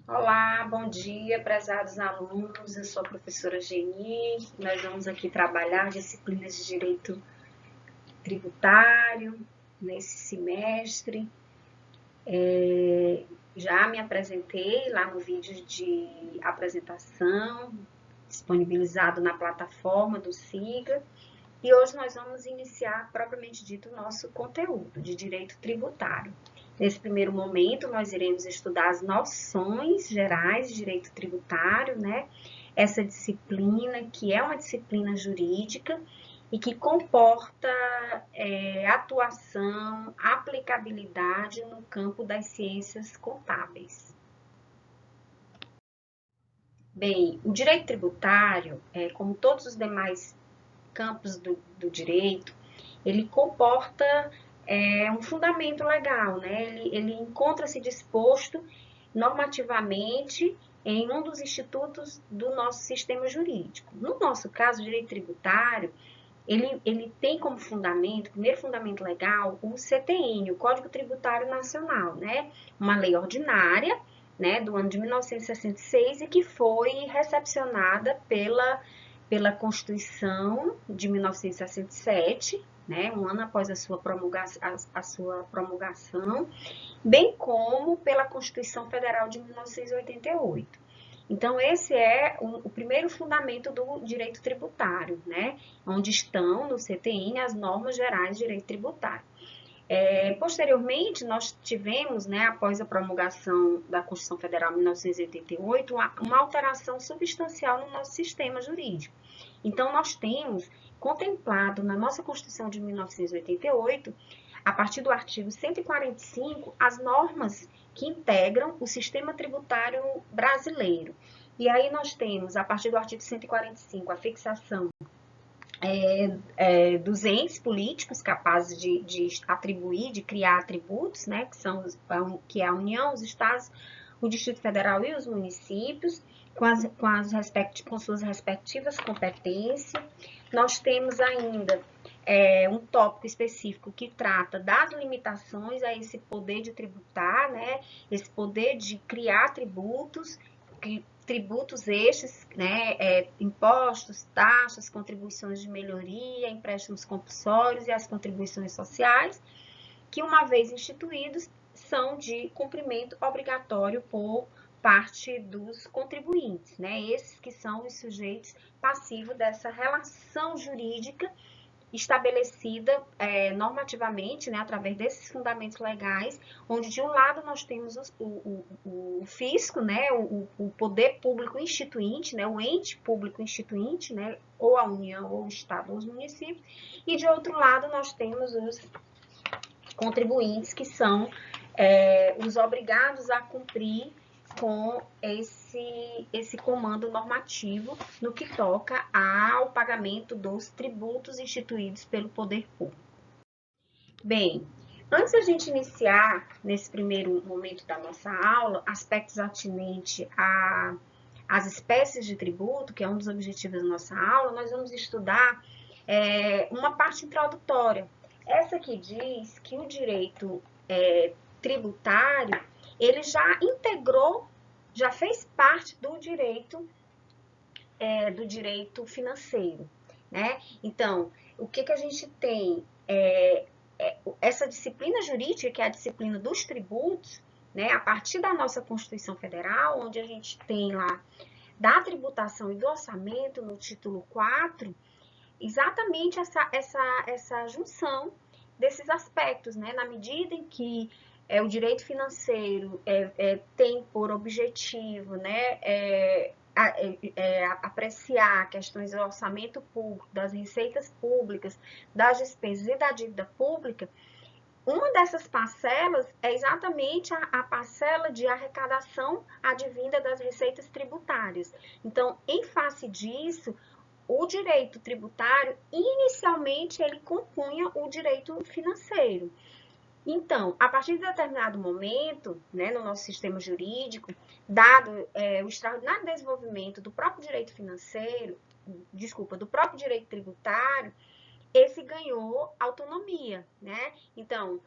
Olá, bom dia, prezados alunos. Eu sou a professora Geni. Nós vamos aqui trabalhar disciplinas de direito tributário nesse semestre. Já me apresentei lá no vídeo de apresentação, disponibilizado na plataforma do SIGA. E hoje nós vamos iniciar, propriamente dito, o nosso conteúdo de direito tributário. Nesse primeiro momento, nós iremos estudar as noções gerais de direito tributário, né? Essa disciplina, que é uma disciplina jurídica e que comporta atuação, aplicabilidade no campo das ciências contábeis. Bem, o direito tributário, como todos os demais campos do direito, ele comporta um fundamento legal, né? Ele encontra-se disposto normativamente em um dos institutos do nosso sistema jurídico. No nosso caso, o direito tributário, ele tem como fundamento, primeiro fundamento legal, o CTN, o Código Tributário Nacional, né? Uma lei ordinária, né, do ano de 1966 e que foi recepcionada pela Constituição de 1967, né, um ano após a sua promulgação, bem como pela Constituição Federal de 1988. Então, esse é o primeiro fundamento do direito tributário, né, onde estão no CTN as normas gerais de direito tributário. Posteriormente, nós tivemos, né, após a promulgação da Constituição Federal em 1988, uma alteração substancial no nosso sistema jurídico. Então, nós temos contemplado na nossa Constituição de 1988, a partir do artigo 145, as normas que integram o sistema tributário brasileiro. E aí nós temos, a partir do artigo 145, a fixação dos entes políticos capazes de atribuir, de criar atributos, né, que é a União, os estados, o Distrito Federal e os municípios, com suas respectivas competências. Nós temos ainda um tópico específico que trata das limitações a esse poder de tributar, né, esse poder de criar tributos, tributos estes, né, impostos, taxas, contribuições de melhoria, empréstimos compulsórios e as contribuições sociais, que uma vez instituídos são de cumprimento obrigatório por parte dos contribuintes, né? Esses que são os sujeitos passivos dessa relação jurídica estabelecida normativamente, né, através desses fundamentos legais, onde de um lado nós temos o fisco, né, o poder público instituinte, né, o ente público instituinte, né, ou a União, ou o Estado, ou os municípios, e de outro lado nós temos os contribuintes, que são os obrigados a cumprir com esse comando normativo no que toca ao pagamento dos tributos instituídos pelo poder público. Bem, antes da gente iniciar, nesse primeiro momento da nossa aula, aspectos atinentes às espécies de tributo, que é um dos objetivos da nossa aula, nós vamos estudar uma parte introdutória. Essa que diz que o direito tributário, ele já integrou, já fez parte do direito financeiro, né? Então, o que a gente tem? Essa disciplina jurídica, que é a disciplina dos tributos, né? A partir da nossa Constituição Federal, onde a gente tem lá da tributação e do orçamento, no título 4, exatamente essa junção desses aspectos, né? Na medida em que o direito financeiro tem por objetivo, né, apreciar questões do orçamento público, das receitas públicas, das despesas e da dívida pública, uma dessas parcelas é exatamente a parcela de arrecadação advinda das receitas tributárias. Então, em face disso, o direito tributário, inicialmente, ele compunha o direito financeiro. Então, a partir de determinado momento, né, no nosso sistema jurídico, dado o extraordinário desenvolvimento do próprio direito financeiro, do próprio direito tributário, esse ganhou autonomia, né? Então,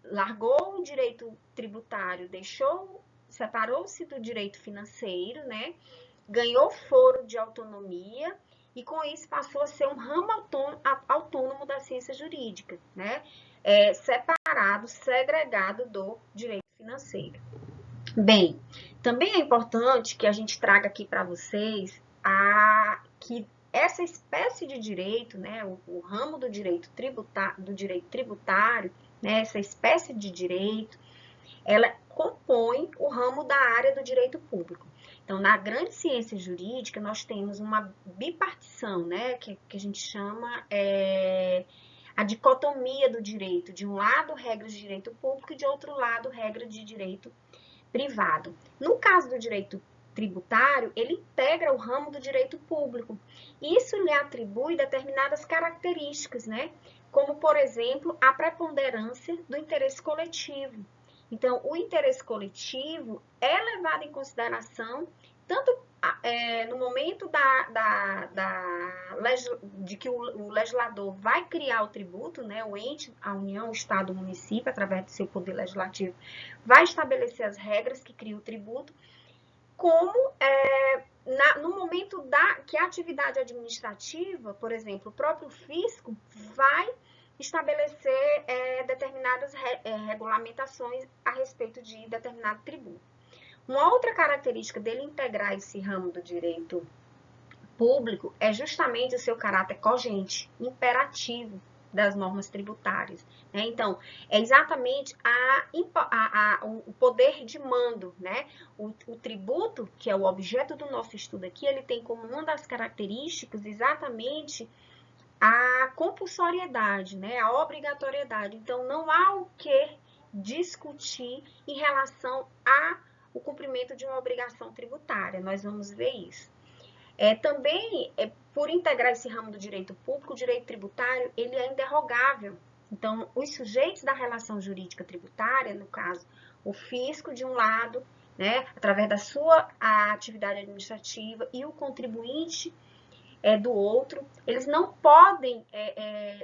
largou o direito tributário, deixou separou-se do direito financeiro, né? Ganhou foro de autonomia e com isso passou a ser um ramo autônomo da ciência jurídica, né? Separado, segregado do direito financeiro. Bem, também é importante que a gente traga aqui para vocês que essa espécie de direito, né, o ramo do direito tributário, né, essa espécie de direito, ela compõe o ramo da área do direito público. Então, na grande ciência jurídica, nós temos uma bipartição, né, que a gente chama a dicotomia do direito. De um lado, regras de direito público e de outro lado, regras de direito privado. No caso do direito tributário, ele integra o ramo do direito público. Isso lhe atribui determinadas características, né? Como, por exemplo, a preponderância do interesse coletivo. Então, o interesse coletivo é levado em consideração tanto no momento de que o legislador vai criar o tributo, né, o ente, a União, o Estado, o município, através do seu poder legislativo, vai estabelecer as regras que criam o tributo, como no momento que a atividade administrativa, por exemplo, o próprio fisco, vai estabelecer determinadas regulamentações a respeito de determinado tributo. Uma outra característica dele integrar esse ramo do direito público é justamente o seu caráter cogente, imperativo das normas tributárias. Né? Então, é exatamente o poder de mando. Né? O tributo, que é o objeto do nosso estudo aqui, ele tem como uma das características exatamente a compulsoriedade, né? A obrigatoriedade. Então, não há o que discutir em relação ao cumprimento de uma obrigação tributária. Nós vamos ver isso. Também, por integrar esse ramo do direito público, o direito tributário, ele é inderrogável. Então, os sujeitos da relação jurídica tributária, no caso, o fisco de um lado, né, através da sua atividade administrativa, e o contribuinte do outro, eles não podem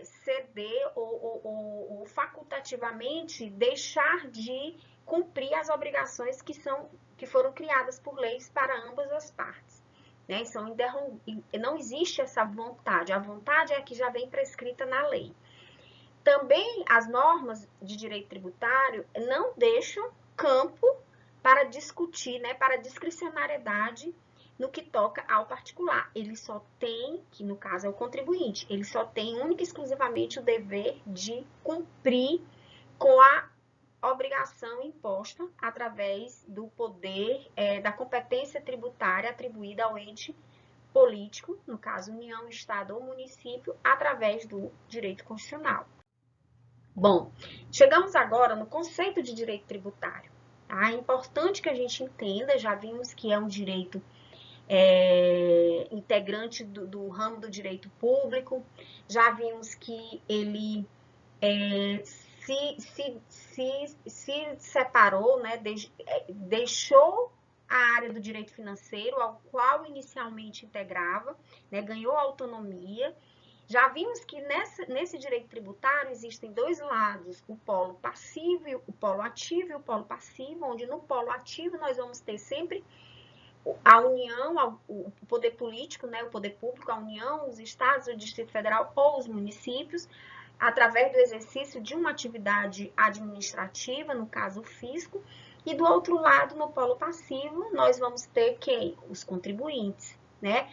ceder ou facultativamente deixar de cumprir as obrigações que foram criadas por leis para ambas as partes. Né? Não existe essa vontade, a vontade é a que já vem prescrita na lei. Também as normas de direito tributário não deixam campo para discutir, né, para discricionariedade no que toca ao particular. Ele só tem, que no caso é o contribuinte, ele só tem única e exclusivamente o dever de cumprir com a obrigação imposta através do poder, da competência tributária atribuída ao ente político, no caso União, Estado ou município, através do direito constitucional. Bom, chegamos agora no conceito de direito tributário. Tá? É importante que a gente entenda, já vimos que é um direito integrante do ramo do direito público, já vimos que ele se separou, né, deixou a área do direito financeiro, ao qual inicialmente integrava, né, ganhou autonomia. Já vimos que nesse direito tributário existem dois lados, o polo passivo, o polo ativo e o polo passivo, onde no polo ativo nós vamos ter sempre a União, o poder político, né, o poder público, a União, os estados, o Distrito Federal ou os municípios, através do exercício de uma atividade administrativa, no caso o fisco, e do outro lado, no polo passivo, nós vamos ter quem? Os contribuintes, né?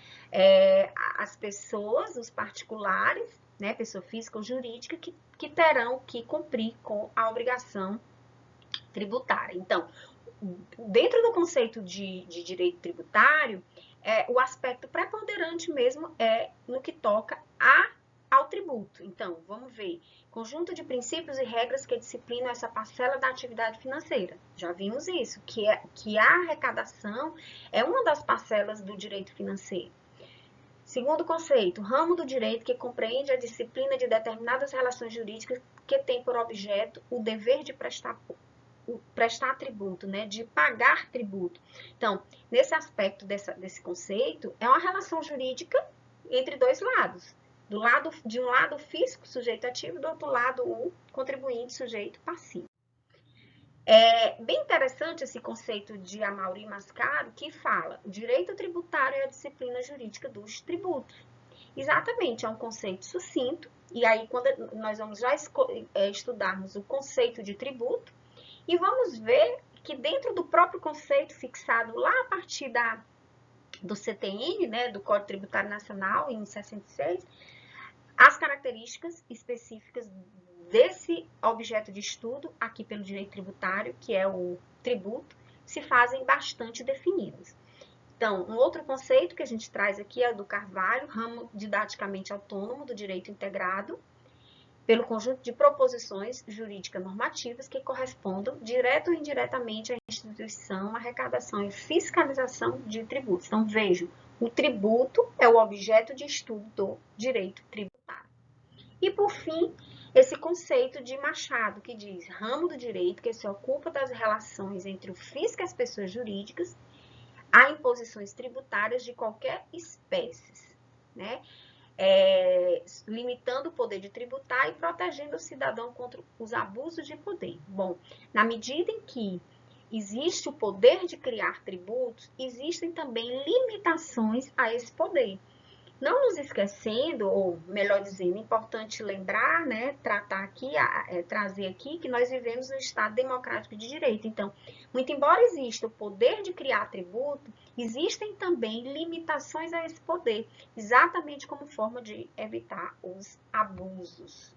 As pessoas, os particulares, né, pessoa física ou jurídica, que terão que cumprir com a obrigação tributária. Então, dentro do conceito de direito tributário, o aspecto preponderante mesmo é no que toca ao tributo. Então, vamos ver. Conjunto de princípios e regras que disciplinam essa parcela da atividade financeira. Já vimos isso, que a arrecadação é uma das parcelas do direito financeiro. Segundo conceito, ramo do direito que compreende a disciplina de determinadas relações jurídicas que tem por objeto o dever de prestar tributo, né, de pagar tributo. Então, nesse aspecto desse conceito, é uma relação jurídica entre dois lados. De um lado, o fisco, sujeito ativo, do outro lado, o contribuinte, sujeito passivo. É bem interessante esse conceito de Amaury Mascaro, que fala: o direito tributário é a disciplina jurídica dos tributos. Exatamente, é um conceito sucinto, e aí quando nós vamos já estudarmos o conceito de tributo, e vamos ver que dentro do próprio conceito fixado lá a partir do CTN, né, do Código Tributário Nacional, em 66, as características específicas desse objeto de estudo, aqui pelo direito tributário, que é o tributo, se fazem bastante definidas. Então, um outro conceito que a gente traz aqui é o do Carvalho, ramo didaticamente autônomo do direito integrado, pelo conjunto de proposições jurídicas normativas que correspondam, direto ou indiretamente, à instituição, arrecadação e fiscalização de tributos. Então, vejam, o tributo é o objeto de estudo do direito tributário. E, por fim, esse conceito de Machado, que diz ramo do direito que se ocupa das relações entre o fisco e as pessoas jurídicas, a imposições tributárias de qualquer espécie, né? Limitando o poder de tributar e protegendo o cidadão contra os abusos de poder. Bom, na medida em que existe o poder de criar tributos, existem também limitações a esse poder. Não nos esquecendo, ou melhor dizendo, importante lembrar, né, tratar aqui, trazer aqui, que nós vivemos no Estado democrático de direito. Então, muito embora exista o poder de criar tributo, existem também limitações a esse poder, exatamente como forma de evitar os abusos.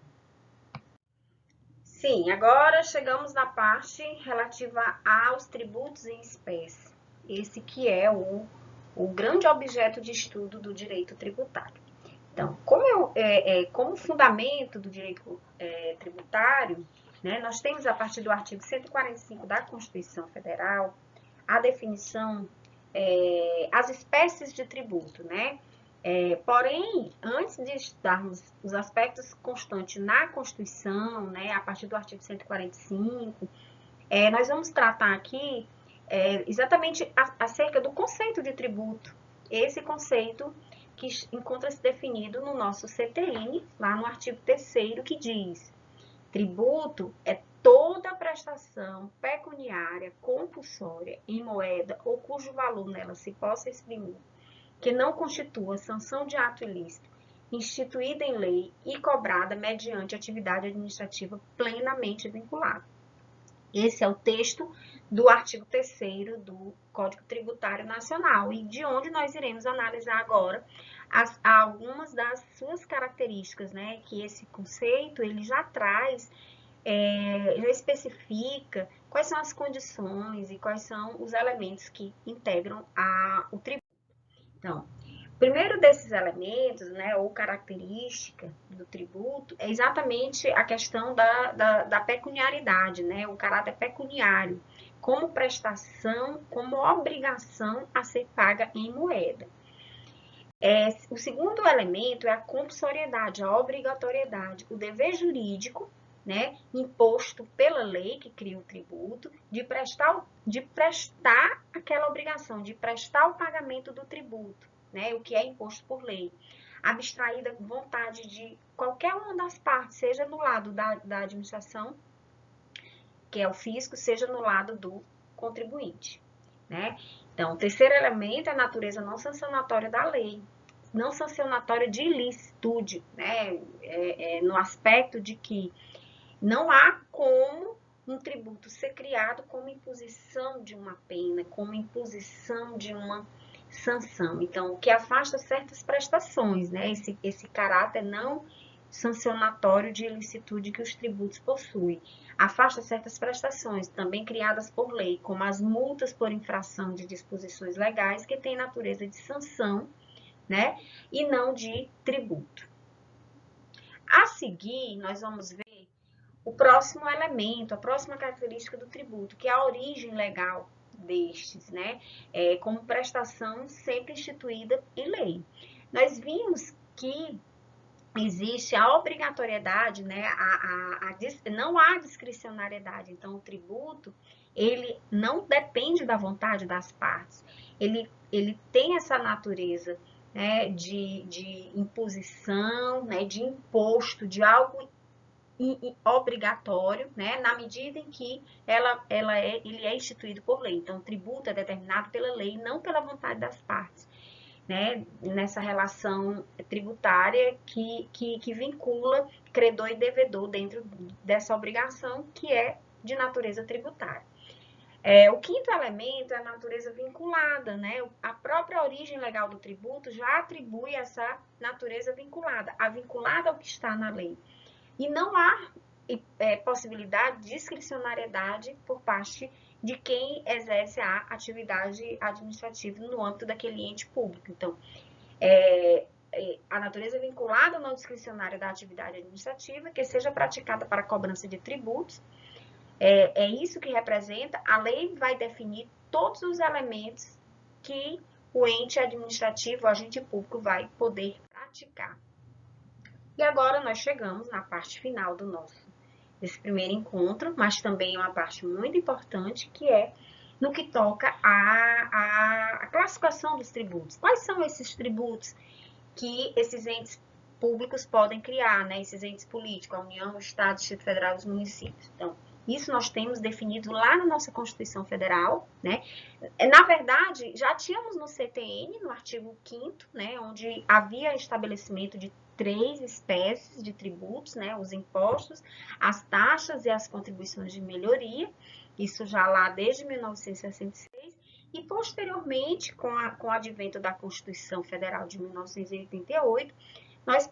Sim, agora chegamos na parte relativa aos tributos em espécie. Esse que é o grande objeto de estudo do direito tributário. Então, como fundamento do direito tributário, né, nós temos a partir do artigo 145 da Constituição Federal a definição, as espécies de tributo, né? Porém, antes de estudarmos os aspectos constantes na Constituição, né, a partir do artigo 145, nós vamos tratar aqui exatamente acerca do conceito de tributo. Esse conceito que encontra-se definido no nosso CTN, lá no artigo 3º, que diz: tributo é toda prestação pecuniária compulsória em moeda ou cujo valor nela se possa exprimir, que não constitua sanção de ato ilícito, instituída em lei e cobrada mediante atividade administrativa plenamente vinculada. Esse é o texto do artigo 3º do Código Tributário Nacional, e de onde nós iremos analisar agora algumas das suas características, né? Que esse conceito ele já traz, já especifica quais são as condições e quais são os elementos que integram o tributo. Então, o primeiro desses elementos, né, ou característica do tributo, é exatamente a questão da pecuniaridade, né, o caráter pecuniário, como prestação, como obrigação a ser paga em moeda. O segundo elemento é a compulsoriedade, a obrigatoriedade, o dever jurídico, né, imposto pela lei que cria o tributo, de prestar aquela obrigação, de prestar o pagamento do tributo, né, o que é imposto por lei, abstraída vontade de qualquer uma das partes, seja no lado da administração, que é o fisco, seja no lado do contribuinte, né? Então, o terceiro elemento é a natureza não sancionatória da lei, não sancionatória de ilicitude, né? No aspecto de que não há como um tributo ser criado como imposição de uma pena, como imposição de uma sanção. Então, o que afasta certas prestações, né? Esse caráter não sancionatório de ilicitude que os tributos possuem. Afasta certas prestações, também criadas por lei, como as multas por infração de disposições legais, que têm natureza de sanção, né? E não de tributo. A seguir, nós vamos ver o próximo elemento, a próxima característica do tributo, que é a origem legal destes, né? Como prestação sempre instituída em lei. Nós vimos que existe a obrigatoriedade, né? Não há discricionariedade. Então, o tributo, ele não depende da vontade das partes. Ele tem essa natureza, né, de imposição, né, de imposto, de algo obrigatório, né, na medida em que ele é instituído por lei. Então, o tributo é determinado pela lei, não pela vontade das partes, né, nessa relação tributária que vincula credor e devedor dentro dessa obrigação que é de natureza tributária. O quinto elemento é a natureza vinculada, né? A própria origem legal do tributo já atribui essa natureza vinculada, a vinculada ao que está na lei. E não há possibilidade de discricionariedade por parte de quem exerce a atividade administrativa no âmbito daquele ente público. Então, a natureza vinculada não discricionária da atividade administrativa, que seja praticada para a cobrança de tributos, é isso que representa. A lei vai definir todos os elementos que o ente administrativo, o agente público, vai poder praticar. E agora nós chegamos na parte final desse primeiro encontro, mas também uma parte muito importante, que é no que toca à classificação dos tributos. Quais são esses tributos que esses entes públicos podem criar, né? Esses entes políticos, a União, o Estado, o Distrito Federal e os municípios. Então, isso nós temos definido lá na nossa Constituição Federal, né? Na verdade, já tínhamos no CTN, no artigo 5º, né, onde havia estabelecimento de 3 espécies de tributos, né, os impostos, as taxas e as contribuições de melhoria, isso já lá desde 1966, e posteriormente, com o advento da Constituição Federal de 1988, nós,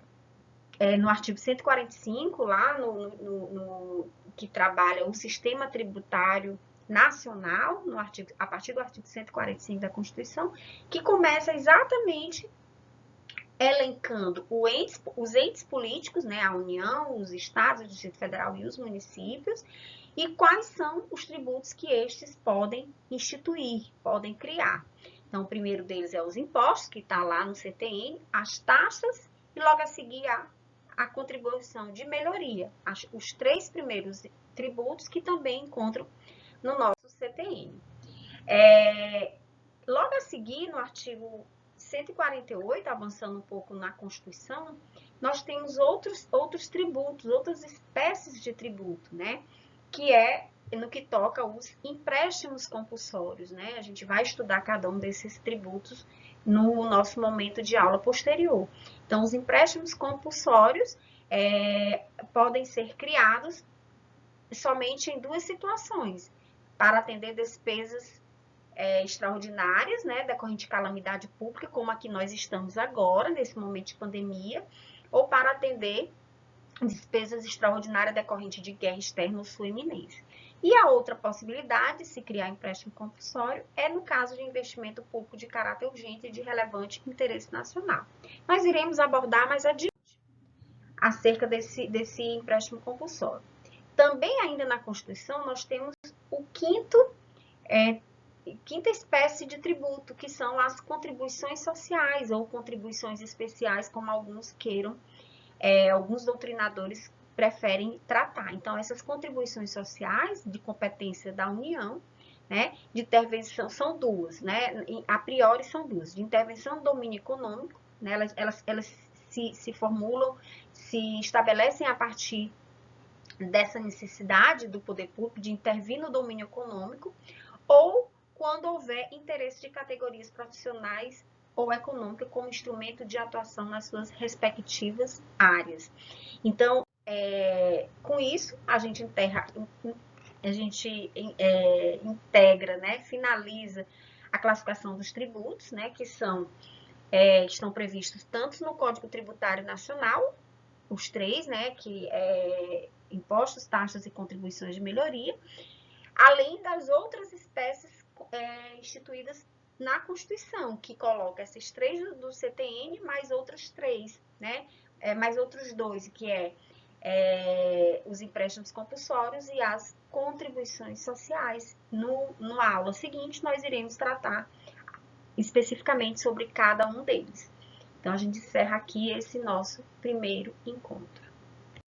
no artigo 145, lá que trabalha o sistema tributário nacional, a partir do artigo 145 da Constituição, que começa exatamente elencando os entes políticos, né, a União, os estados, o Distrito Federal e os municípios, e quais são os tributos que estes podem instituir, podem criar. Então, o primeiro deles é os impostos, que está lá no CTN, as taxas e logo a seguir a contribuição de melhoria, os 3 primeiros tributos que também encontram no nosso CTN. Logo a seguir, no artigo 148, avançando um pouco na Constituição, nós temos outros tributos, outras espécies de tributo, né? Que é no que toca os empréstimos compulsórios, né? A gente vai estudar cada um desses tributos no nosso momento de aula posterior. Então, os empréstimos compulsórios podem ser criados somente em 2 situações: para atender despesas extraordinárias, né, decorrente de calamidade pública, como a que nós estamos agora, nesse momento de pandemia, ou para atender despesas extraordinárias decorrente de guerra externa ou sua iminência. E a outra possibilidade de se criar empréstimo compulsório é no caso de investimento público de caráter urgente e de relevante interesse nacional. Nós iremos abordar mais adiante acerca desse empréstimo compulsório. Também ainda na Constituição nós temos o quinta espécie de tributo, que são as contribuições sociais ou contribuições especiais, como alguns queiram, alguns doutrinadores preferem tratar. Então, essas contribuições sociais de competência da União, né, de intervenção, são 2, né, a priori são 2, de intervenção do domínio econômico, né, elas se formulam, se estabelecem a partir dessa necessidade do poder público de intervir no domínio econômico, ou quando houver interesse de categorias profissionais ou econômica como instrumento de atuação nas suas respectivas áreas. Então, com isso, a gente integra, né, finaliza a classificação dos tributos, né, que estão previstos tanto no Código Tributário Nacional, os 3, né, que impostos, taxas e contribuições de melhoria, além das outras espécies instituídas na Constituição, que coloca esses 3 do CTN, mais outros 3, né? Mais outros 2, que os empréstimos compulsórios e as contribuições sociais. Na aula seguinte, nós iremos tratar especificamente sobre cada um deles. Então, a gente encerra aqui esse nosso primeiro encontro.